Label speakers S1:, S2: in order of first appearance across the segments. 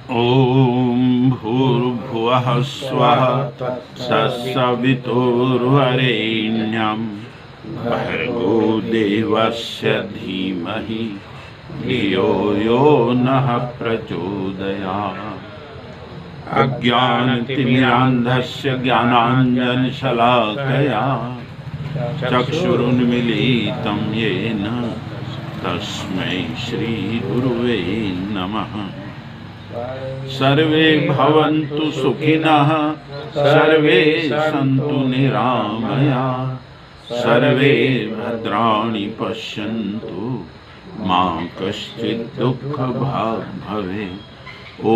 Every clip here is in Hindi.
S1: ॐ भूर्भुवः स्वः तत्सवितुर्वरेण्यं भर्गो देवस्य धीमहि धियो यो नः प्रचोदयात्। अज्ञानतिमिरान्धस्य ज्ञानाञ्जनशलाकया चक्षुरुन्मीलितं येन तस्मै श्रीगुरुवे नमः। सर्वे भवन्तु सुखिनः, सर्वे सन्तु निरामया, सर्वे भद्राणि पश्यन्तु मा कश्चित् दुःखभाग् भवेत्। ॐ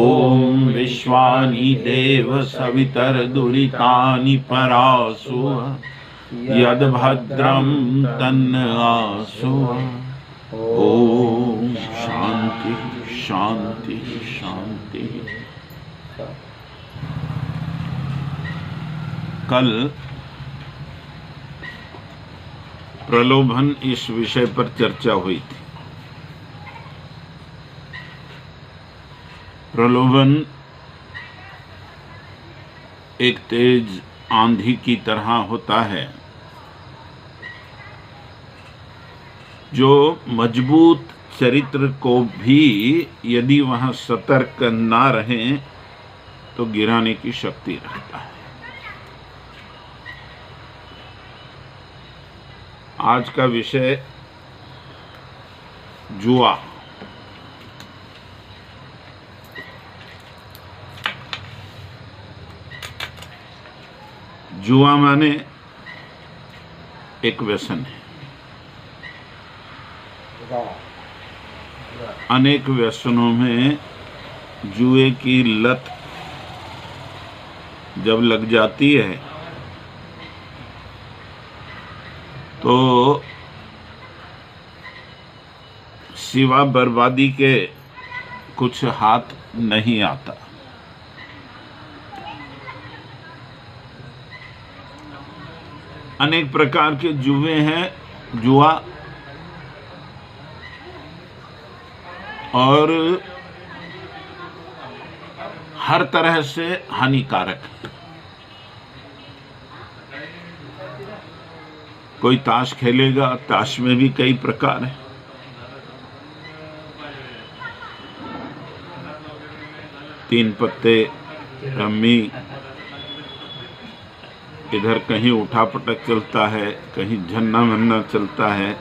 S1: विश्वानि देव सवितर्दुरितानि परासुः, यद्भद्रं तन्न आसुः। ओम शांति शांति शांति। कल प्रलोभन इस विषय पर चर्चा हुई थी। प्रलोभन एक तेज आंधी की तरह होता है जो मजबूत चरित्र को भी यदि वहां सतर्क ना रहें तो गिराने की शक्ति रखता है। आज का विषय जुआ। जुआ माने एक व्यसन है। अनेक व्यसनों में जुए की लत जब लग जाती है तो सिवा बर्बादी के कुछ हाथ नहीं आता। अनेक प्रकार के जुए हैं, जुआ, और हर तरह से हानिकारक है। कोई ताश खेलेगा, ताश में भी कई प्रकार हैं। तीन पत्ते, रम्मी, इधर कहीं उठा पटक चलता है, कहीं झन्ना मन्ना चलता है,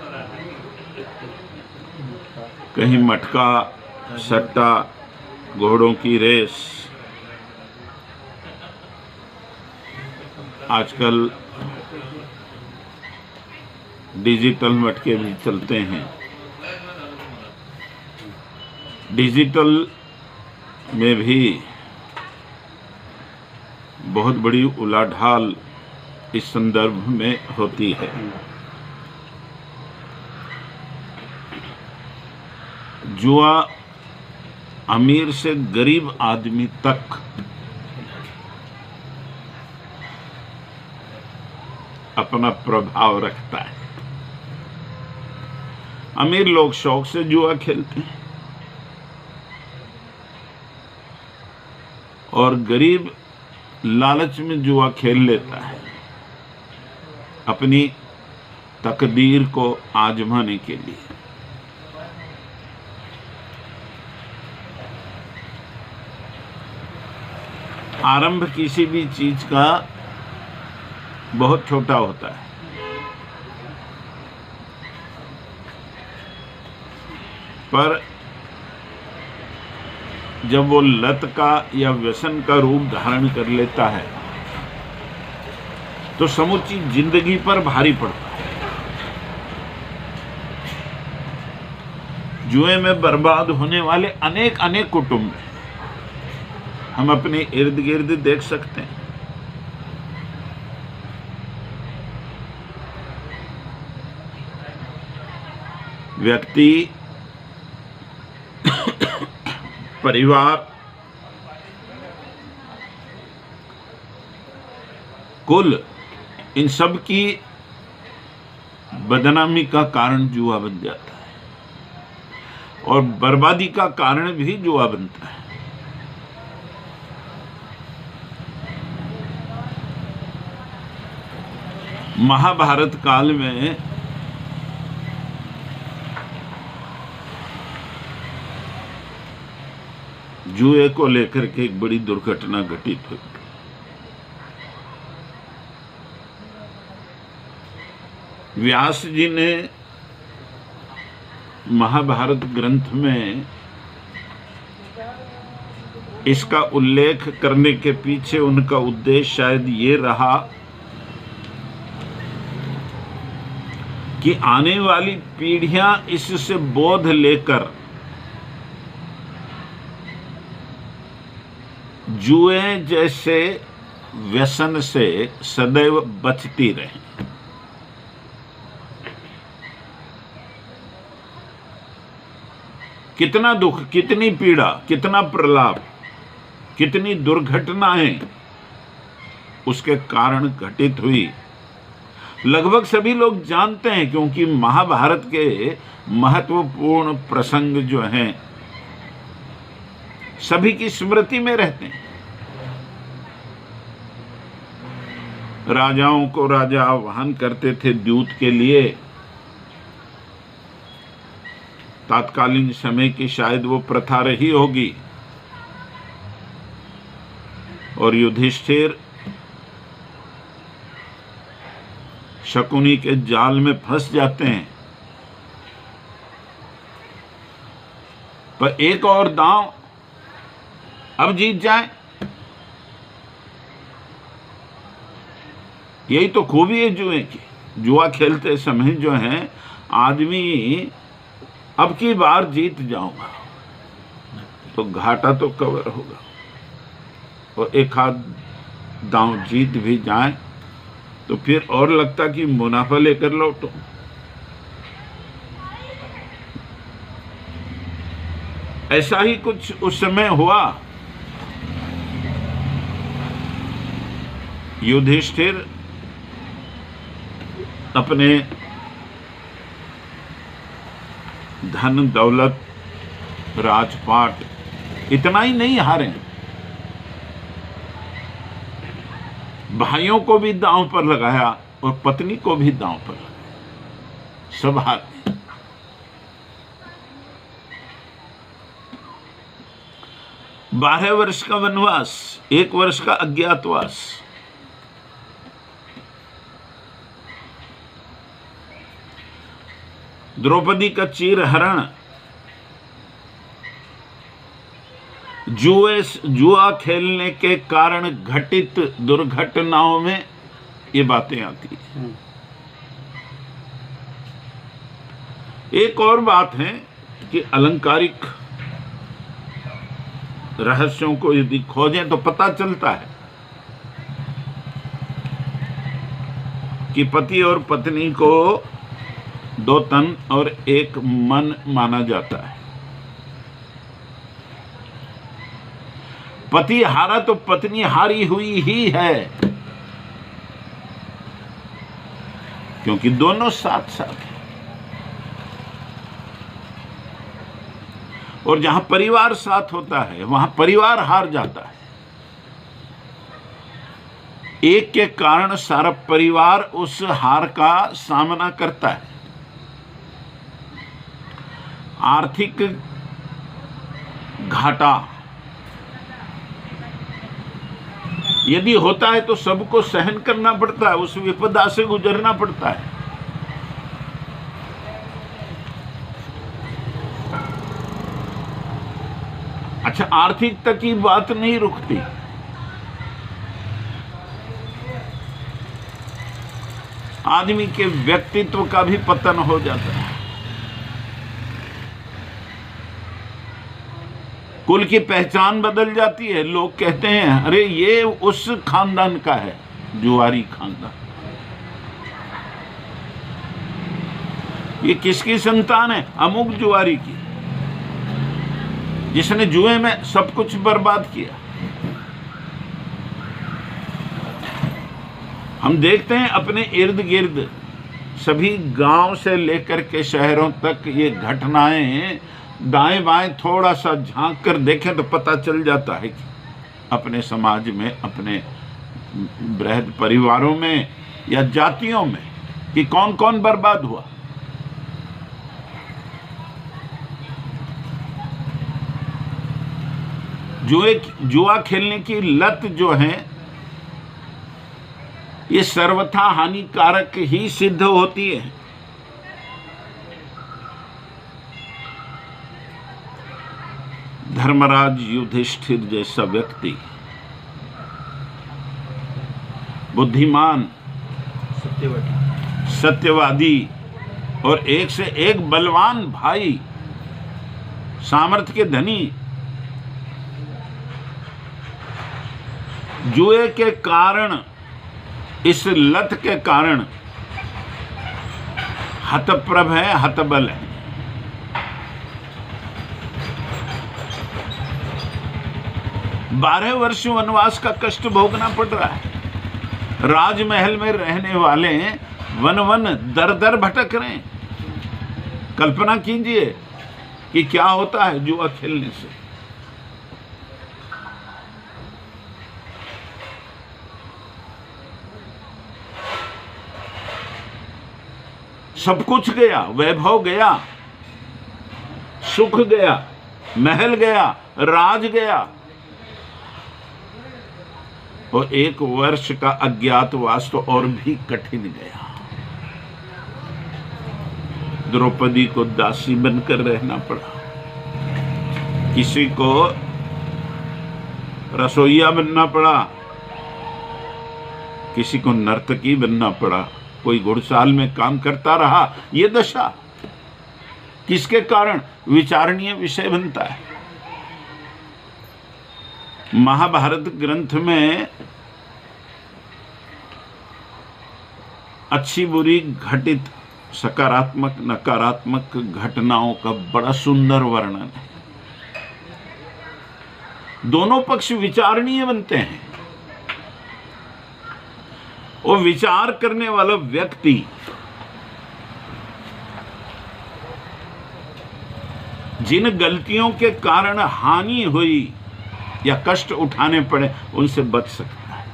S1: कहीं मटका, सट्टा, घोड़ों की रेस। आजकल डिजिटल मटके भी चलते हैं। डिजिटल में भी बहुत बड़ी उलाढाल इस संदर्भ में होती है। जुआ अमीर से गरीब आदमी तक अपना प्रभाव रखता है। अमीर लोग शौक से जुआ खेलते हैं और गरीब लालच में जुआ खेल लेता है अपनी तकदीर को आजमाने के लिए। आरंभ किसी भी चीज का बहुत छोटा होता है, पर जब वो लत का या व्यसन का रूप धारण कर लेता है तो समूची जिंदगी पर भारी पड़ता है। जुए में बर्बाद होने वाले अनेक अनेक कुटुंब हैं, हम अपने इर्द गिर्द देख सकते हैं। व्यक्ति, परिवार, कुल, इन सब की बदनामी का कारण जुआ बन जाता है और बर्बादी का कारण भी जुआ बनता है। महाभारत काल में जुए को लेकर के एक बड़ी दुर्घटना घटित हुई। व्यास जी ने महाभारत ग्रंथ में इसका उल्लेख करने के पीछे उनका उद्देश्य शायद ये रहा कि आने वाली पीढ़ियां इससे बोध लेकर जुए जैसे व्यसन से सदैव बचती रहें। कितना दुख, कितनी पीड़ा, कितना प्रलाप, कितनी दुर्घटनाएं उसके कारण घटित हुई, लगभग सभी लोग जानते हैं, क्योंकि महाभारत के महत्वपूर्ण प्रसंग जो हैं सभी की स्मृति में रहते हैं। राजाओं को राजा आह्वान करते थे द्यूत के लिए। तात्कालीन समय की शायद वो प्रथा रही होगी, और युधिष्ठिर शकुनी के जाल में फंस जाते हैं। पर एक और दांव, अब जीत जाए, यही तो खूबी है जुए की। जुआ खेलते समय जो है आदमी अब की बार जीत जाऊंगा तो घाटा तो कवर होगा, और एक आध दांव जीत भी जाए तो फिर और लगता कि मुनाफा लेकर लौटो। ऐसा ही कुछ उस समय हुआ। युधिष्ठिर अपने धन दौलत राजपाट इतना ही नहीं हारे, भाइयों को भी दांव पर लगाया और पत्नी को भी दांव पर लगाया, सब हार गए। 12 वर्ष का वनवास, 1 वर्ष का अज्ञातवास, द्रौपदी का चीरहरण, जुआ खेलने के कारण घटित दुर्घटनाओं में ये बातें आती हैं। एक और बात है कि अलंकारिक रहस्यों को यदि खोजें तो पता चलता है कि पति और पत्नी को 2 तन और 1 मन माना जाता है। पति हारा तो पत्नी हारी हुई ही है, क्योंकि दोनों साथ साथ हैं। और जहां परिवार साथ होता है वहां परिवार हार जाता है। एक के कारण सारा परिवार उस हार का सामना करता है। आर्थिक घाटा यदि होता है तो सबको सहन करना पड़ता है, उस विपदा से गुजरना पड़ता है। अच्छा, आर्थिक तक की बात नहीं रुकती, आदमी के व्यक्तित्व का भी पतन हो जाता है। कुल की पहचान बदल जाती है। लोग कहते हैं अरे ये उस खानदान का है, जुआरी खानदान। ये किसकी संतान है? अमुक जुआरी की, जिसने जुए में सब कुछ बर्बाद किया। हम देखते हैं अपने इर्द गिर्द सभी गांव से लेकर के शहरों तक ये घटनाएं दाएं बाएं थोड़ा सा झांक कर देखें तो पता चल जाता है कि अपने समाज में, अपने बृहद परिवारों में या जातियों में कि कौन कौन बर्बाद हुआ। जुआ खेलने की लत जो है ये सर्वथा हानिकारक ही सिद्ध होती है। धर्मराज युधिष्ठिर जैसा व्यक्ति, बुद्धिमान, सत्यवादी और एक से एक बलवान भाई, सामर्थ्य के धनी, जुए के कारण, इस लत के कारण हतप्रभ है, हतबल है। बारह वर्ष वनवास का कष्ट भोगना पड़ रहा है। राजमहल में रहने वाले वन वन दर दर भटक रहे हैं। कल्पना कीजिए कि क्या होता है जुआ खेलने से। सब कुछ गया, वैभव गया, सुख गया, महल गया, राज गया, और एक वर्ष का अज्ञातवास तो और भी कठिन गया। द्रौपदी को दासी बनकर रहना पड़ा, किसी को रसोइया बनना पड़ा, किसी को नर्तकी बनना पड़ा, कोई घुड़साल में काम करता रहा। ये दशा किसके कारण? विचारणीय विषय बनता है। महाभारत ग्रंथ में अच्छी बुरी घटित सकारात्मक नकारात्मक घटनाओं का बड़ा सुंदर वर्णन है। दोनों पक्ष विचारणीय बनते हैं। वो विचार करने वाला व्यक्ति जिन गलतियों के कारण हानि हुई या कष्ट उठाने पड़े उनसे बच सकता है।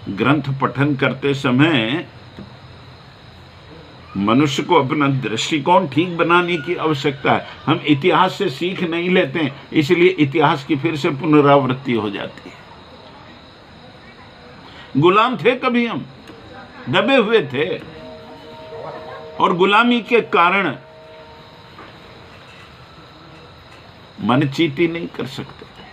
S1: ग्रंथ पठन करते समय मनुष्य को अपना दृष्टिकोण ठीक बनाने की आवश्यकता है। हम इतिहास से सीख नहीं लेते हैं, इसलिए इतिहास की फिर से पुनरावृत्ति हो जाती है। गुलाम थे कभी, हम दबे हुए थे और गुलामी के कारण मनचीती नहीं कर सकते थे।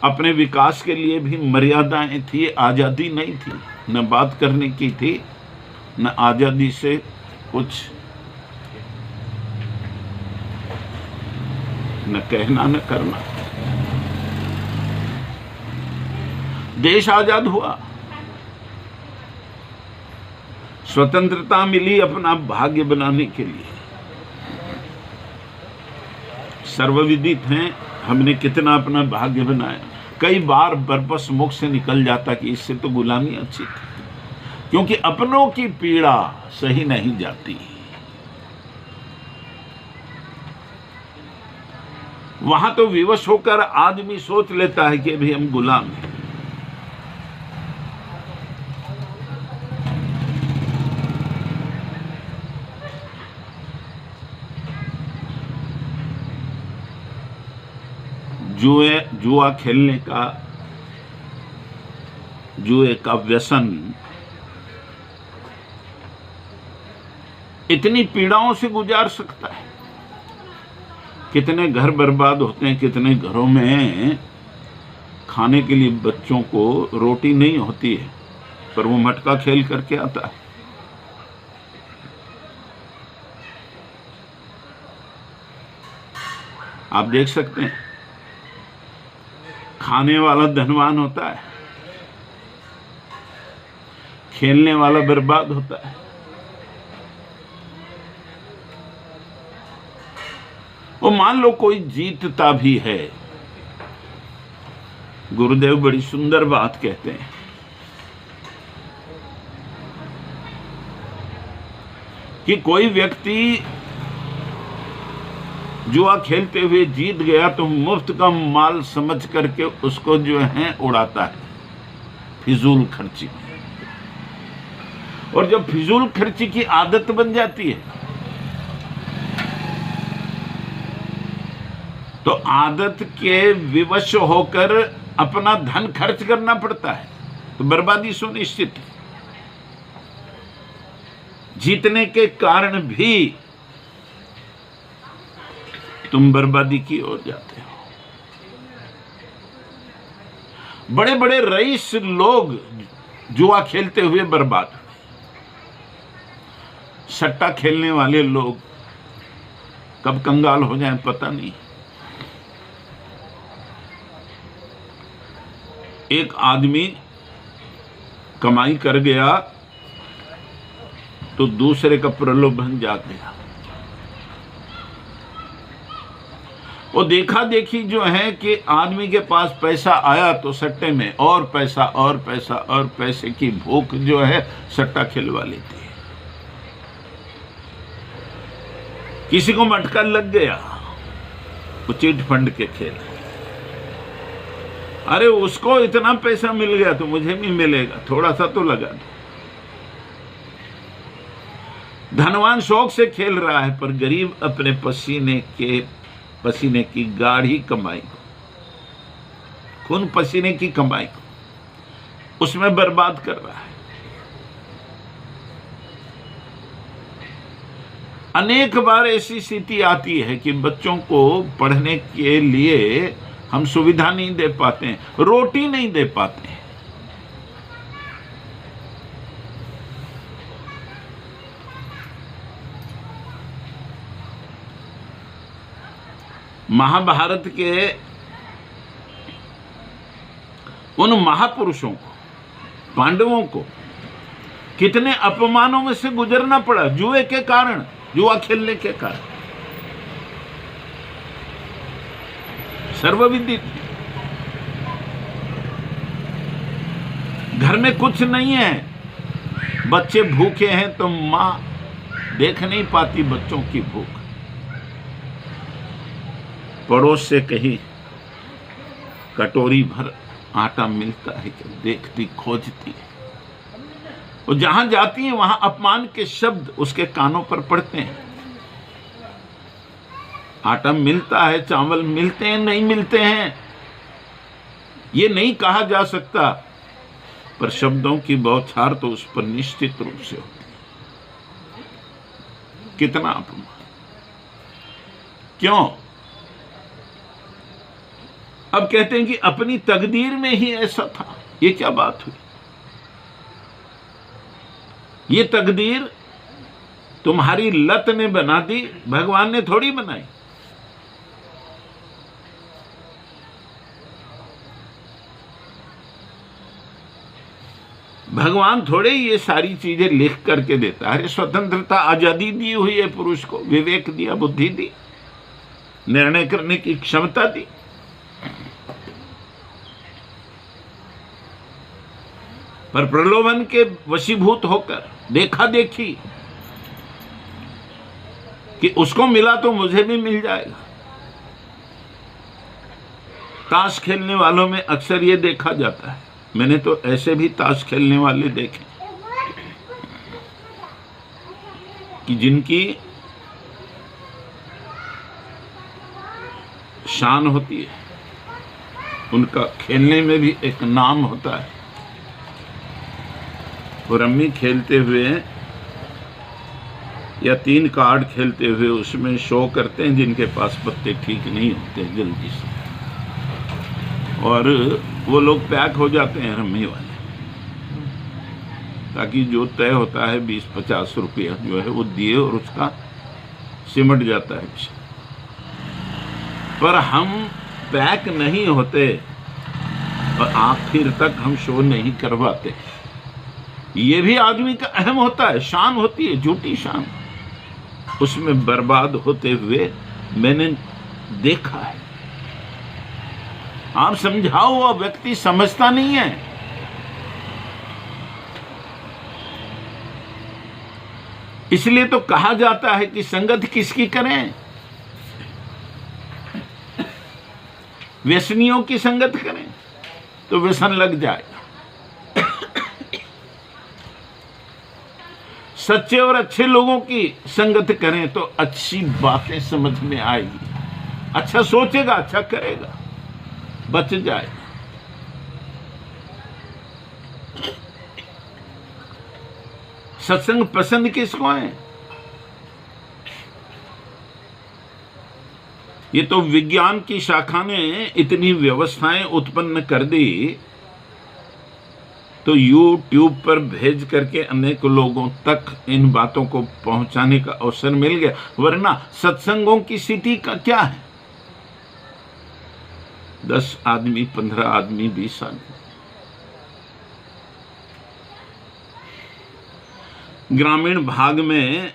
S1: अपने विकास के लिए भी मर्यादाएं थी, आजादी नहीं थी। न बात करने की थी, न आजादी से कुछ न कहना न करना। देश आजाद हुआ, स्वतंत्रता मिली अपना भाग्य बनाने के लिए। सर्वविदित हैं हमने कितना अपना भाग्य बनाया। कई बार बरबस मुख से निकल जाता कि इससे तो गुलामी अच्छी थी, क्योंकि अपनों की पीड़ा सही नहीं जाती। वहां तो विवश होकर आदमी सोच लेता है कि अभी हम गुलाम हैं। जुआ खेलने का, जुए का व्यसन इतनी पीड़ाओं से गुजार सकता है। कितने घर बर्बाद होते हैं, कितने घरों में खाने के लिए बच्चों को रोटी नहीं होती है, पर वो मटका खेल करके आता है। आप देख सकते हैं, खाने वाला धनवान होता है, खेलने वाला बर्बाद होता है। वो मान लो कोई जीतता भी है, गुरुदेव बड़ी सुंदर बात कहते हैं कि कोई व्यक्ति जुआ खेलते हुए जीत गया तो मुफ्त का माल समझ करके उसको जो है उड़ाता है। फिजूल खर्ची में। और जब फिजूल खर्ची की आदत बन जाती है तो आदत के विवश होकर अपना धन खर्च करना पड़ता है, तो बर्बादी सुनिश्चित है। जीतने के कारण भी तुम बर्बादी की ओर जाते हो। बड़े बड़े रईस लोग जुआ खेलते हुए बर्बाद हुए। सट्टा खेलने वाले लोग कब कंगाल हो जाएं पता नहीं। एक आदमी कमाई कर गया तो दूसरे का प्रलोभन जाग गया। वो देखा देखी जो है कि आदमी के पास पैसा आया तो सट्टे में और पैसा और पैसा और पैसे की भूख जो है सट्टा खिलवा लेती है। किसी को मटका लग गया, वो चिट फंड के खेल, अरे उसको इतना पैसा मिल गया तो मुझे भी मिलेगा, थोड़ा सा तो लगा दो। धनवान शौक से खेल रहा है पर गरीब अपने पसीने की गाढ़ी कमाई को, खून पसीने की कमाई को उसमें बर्बाद कर रहा है। अनेक बार ऐसी स्थिति आती है कि बच्चों को पढ़ने के लिए हम सुविधा नहीं दे पाते हैं, रोटी नहीं दे पाते हैं। महाभारत के उन महापुरुषों को, पांडवों को कितने अपमानों में से गुजरना पड़ा जुए के कारण, जुआ खेलने के कारण। सर्वविदित, घर में कुछ नहीं है, बच्चे भूखे हैं तो मां देख नहीं पाती बच्चों की भूख। पड़ोस से कहीं कटोरी भर आटा मिलता है कि देखती खोजती है। वो जहां जाती है वहां अपमान के शब्द उसके कानों पर पड़ते हैं। आटा मिलता है, चावल मिलते हैं, नहीं मिलते हैं, ये नहीं कहा जा सकता, पर शब्दों की बौछार तो उस पर निश्चित रूप से होती है। कितना अपमान, क्यों? अब कहते हैं कि अपनी तकदीर में ही ऐसा था। ये क्या बात हुई? ये तकदीर तुम्हारी लत ने बना दी, भगवान ने थोड़ी बनाई। भगवान थोड़े ये सारी चीजें लिख करके देता है। स्वतंत्रता, आजादी दी हुई है पुरुष को, विवेक दिया, बुद्धि दी, निर्णय करने की क्षमता दी। पर प्रलोभन के वशीभूत होकर देखा देखी कि उसको मिला तो मुझे भी मिल जाएगा। ताश खेलने वालों में अक्सर ये देखा जाता है, मैंने तो ऐसे भी ताश खेलने वाले देखे कि जिनकी शान होती है, उनका खेलने में भी एक नाम होता है। वो रम्मी खेलते हुए या 3 कार्ड खेलते हुए उसमें शो करते हैं जिनके पास पत्ते ठीक नहीं होते जल्दी से, और वो लोग पैक हो जाते हैं रम्मी वाले, ताकि जो तय होता है 20-50 रुपया जो है वो दिए और उसका सिमट जाता है। पर हम पैक नहीं होते और आखिर तक हम शो नहीं करवाते। ये भी आदमी का अहम होता है, शान होती है, झूठी शान, उसमें बर्बाद होते हुए मैंने देखा है। आप समझाओ, वह व्यक्ति समझता नहीं है। इसलिए तो कहा जाता है कि संगत किसकी करें? व्यसनियों की संगत करें तो व्यसन लग जाएगा। सच्चे और अच्छे लोगों की संगत करें तो अच्छी बातें समझ में आएगी, अच्छा सोचेगा, अच्छा करेगा, बच जाएगा। सत्संग पसंद किसको है? ये तो विज्ञान की शाखा ने इतनी व्यवस्थाएं उत्पन्न कर दी तो यूट्यूब पर भेज करके अनेक लोगों तक इन बातों को पहुंचाने का अवसर मिल गया। वरना सत्संगों की स्थिति का क्या है? 10 आदमी, 15 आदमी, 20 आदमी। ग्रामीण भाग में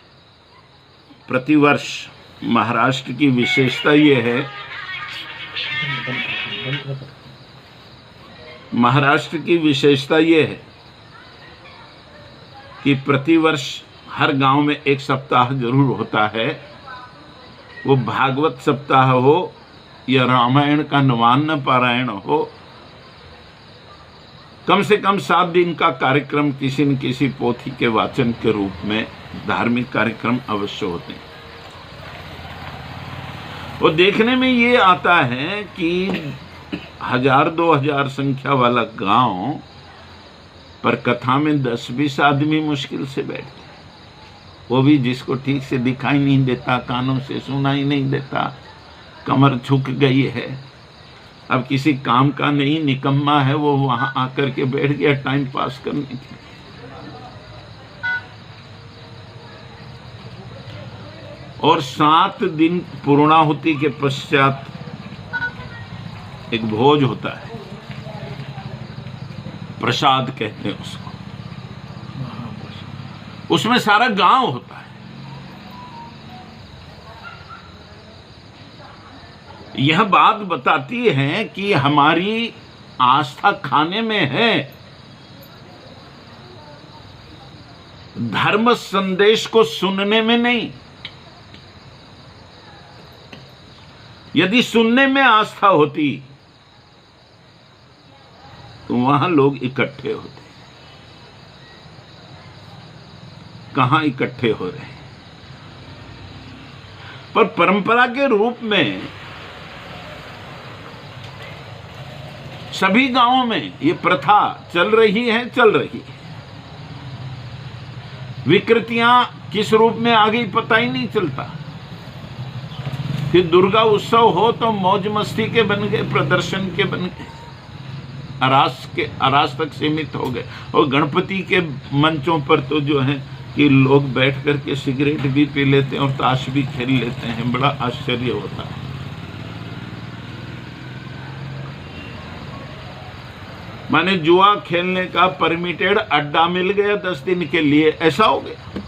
S1: प्रतिवर्ष महाराष्ट्र की विशेषता यह है, महाराष्ट्र की विशेषता यह है कि प्रतिवर्ष हर गांव में एक सप्ताह जरूर होता है। वो भागवत सप्ताह हो या रामायण का नवान्न पारायण हो, कम से कम 7 दिन का कार्यक्रम किसी न किसी पोथी के वाचन के रूप में धार्मिक कार्यक्रम अवश्य होते हैं। वो देखने में ये आता है कि 1000-2000 संख्या वाला गांव पर कथा में 10-20 आदमी मुश्किल से बैठते, वो भी जिसको ठीक से दिखाई नहीं देता, कानों से सुनाई नहीं देता, कमर झुक गई है, अब किसी काम का नहीं, निकम्मा है, वो वहां आकर के बैठ गया टाइम पास करने के लिए। और 7 दिन पूर्णाहुति के पश्चात एक भोज होता है, प्रसाद कहते हैं उसको, उसमें सारा गांव होता है। यह बात बताती है कि हमारी आस्था खाने में है, धर्म संदेश को सुनने में नहीं। यदि सुनने में आस्था होती तो वहां लोग इकट्ठे होते। कहां इकट्ठे हो रहे हैं? पर परंपरा के रूप में सभी गांवों में ये प्रथा चल रही है। विकृतियां किस रूप में आ गई पता ही नहीं चलता। फिर दुर्गा उत्सव हो तो मौज मस्ती के बन गए, प्रदर्शन के बन गए, आरास तक सीमित हो गए। और गणपति के मंचों पर तो जो है कि लोग बैठ करके सिगरेट भी पी लेते हैं और ताश भी खेल लेते हैं, बड़ा आश्चर्य होता है। माने जुआ खेलने का परमिटेड अड्डा मिल गया 10 दिन के लिए, ऐसा हो गया।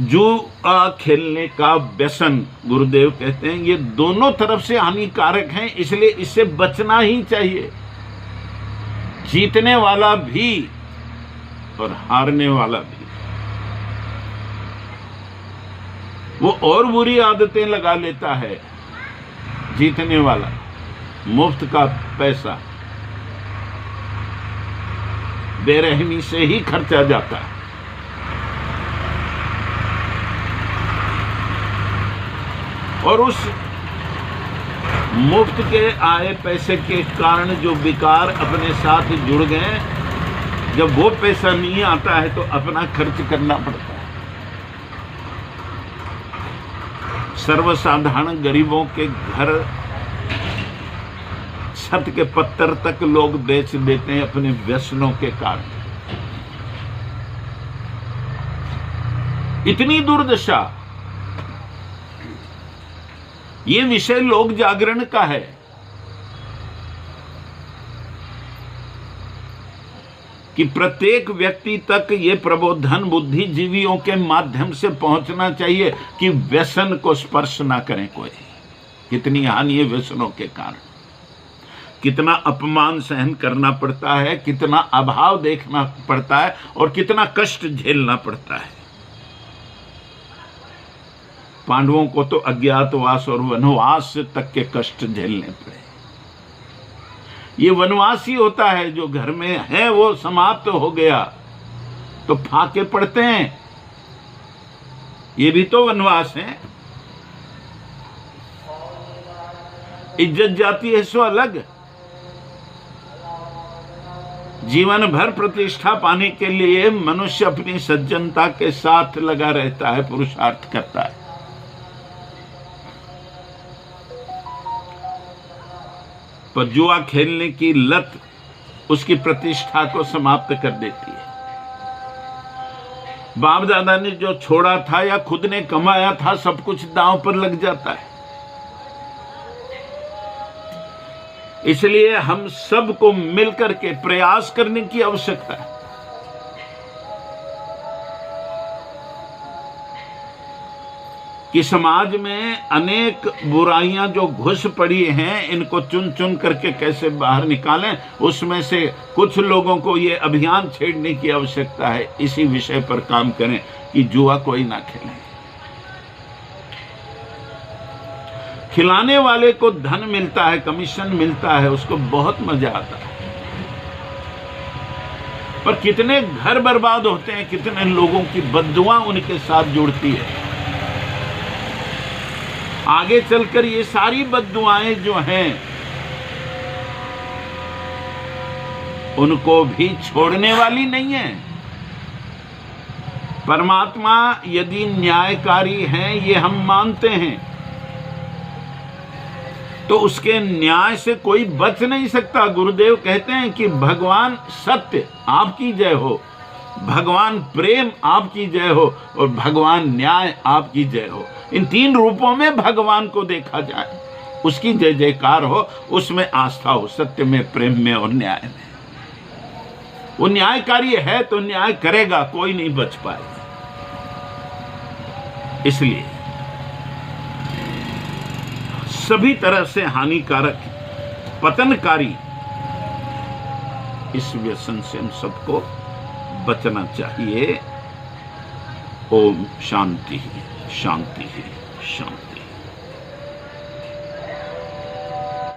S1: जुआ खेलने का व्यसन, गुरुदेव कहते हैं, ये दोनों तरफ से हानिकारक हैं, इसलिए इससे बचना ही चाहिए। जीतने वाला भी और हारने वाला भी। वो और बुरी आदतें लगा लेता है जीतने वाला, मुफ्त का पैसा बेरहमी से ही खर्चा जाता है। और उस मुफ्त के आए पैसे के कारण जो विकार अपने साथ जुड़ गए, जब वो पैसा नहीं आता है तो अपना खर्च करना पड़ता है। सर्वसाधारण गरीबों के घर छत के पत्थर तक लोग बेच देते हैं अपने व्यसनों के कारण। इतनी दुर्दशा। ये विषय लोक जागरण का है। कि प्रत्येक व्यक्ति तक ये प्रबोधन बुद्धिजीवियों के माध्यम से पहुंचना चाहिए कि व्यसन को स्पर्श ना करें कोई। कितनी हानि है व्यसनों के कारण, कितना अपमान सहन करना पड़ता है, कितना अभाव देखना पड़ता है और कितना कष्ट झेलना पड़ता है। पांडवों को तो अज्ञातवास और वनवास तक के कष्ट झेलने पड़े। ये वनवास ही होता है, जो घर में है वो समाप्त हो गया तो फाके पड़ते हैं, ये भी तो वनवास है। इज्जत जाती है सो अलग, जीवन भर प्रतिष्ठा पाने के लिए मनुष्य अपनी सज्जनता के साथ लगा रहता है, पुरुषार्थ करता है। पर जुआ खेलने की लत उसकी प्रतिष्ठा को समाप्त कर देती है। बाप दादा ने जो छोड़ा था या खुद ने कमाया था, सब कुछ दांव पर लग जाता है। इसलिए हम सबको मिलकर के प्रयास करने की आवश्यकता है। कि समाज में अनेक बुराइयां जो घुस पड़ी हैं, इनको चुन चुन करके कैसे बाहर निकालें, उसमें से कुछ लोगों को ये अभियान छेड़ने की आवश्यकता है। इसी विषय पर काम करें कि जुआ कोई ना खेले। खिलाने वाले को धन मिलता है, कमीशन मिलता है, उसको बहुत मजा आता है। पर कितने घर बर्बाद होते हैं, कितने लोगों की बद्दुआ उनके साथ जुड़ती है। आगे चलकर ये सारी बद्दुआएं जो हैं, उनको भी छोड़ने वाली नहीं है। परमात्मा यदि न्यायकारी है, ये हम मानते हैं, तो उसके न्याय से कोई बच नहीं सकता। गुरुदेव कहते हैं कि भगवान सत्य आपकी जय हो, भगवान प्रेम आपकी जय हो, और भगवान न्याय आपकी जय हो। इन तीन रूपों में भगवान को देखा जाए, उसकी जय जयकार हो, उसमें आस्था हो, सत्य में, प्रेम में और न्याय में। वो न्यायकारी है तो न्याय करेगा, कोई नहीं बच पाएगा। इसलिए सभी तरह से हानिकारक, पतनकारी इस व्यसन से हम सबको बचना चाहिए। ओम शांति शांति शांति।